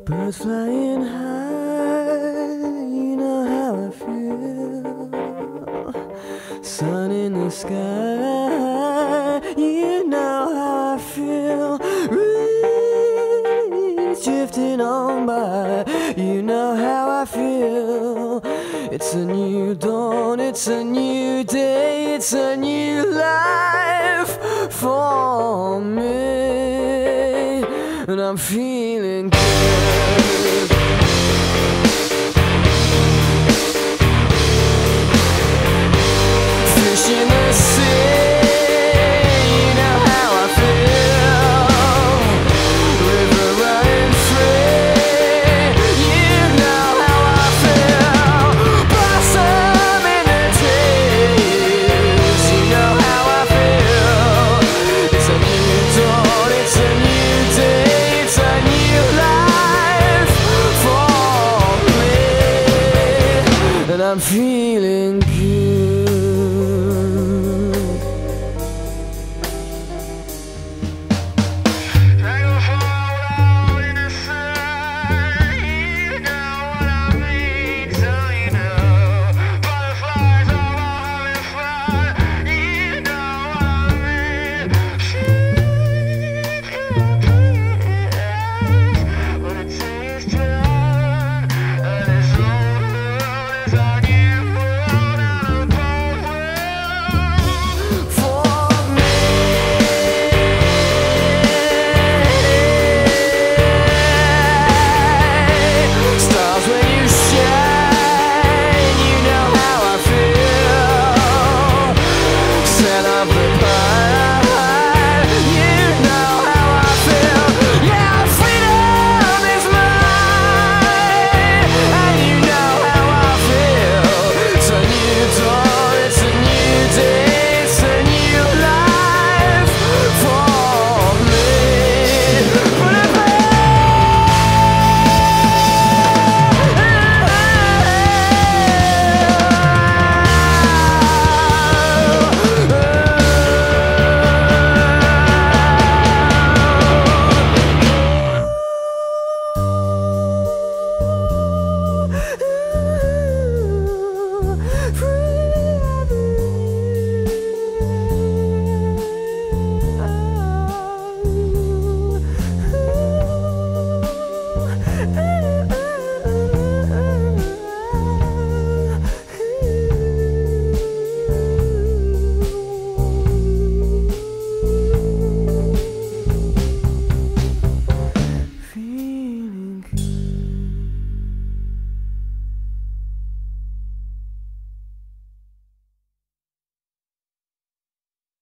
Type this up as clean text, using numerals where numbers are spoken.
Birds flying high, you know how I feel. Sun in the sky, you know how I feel. Breeze drifting on by, you know how I feel. It's a new dawn, it's a new day, it's a new life for me, and I'm feeling good. Fish in the sea, you know how I feel. River running free, you know how I feel. Blossom in the trees, you know how I feel. It's a new dawn, it's a new day, it's a new life for me, and I'm feeling good.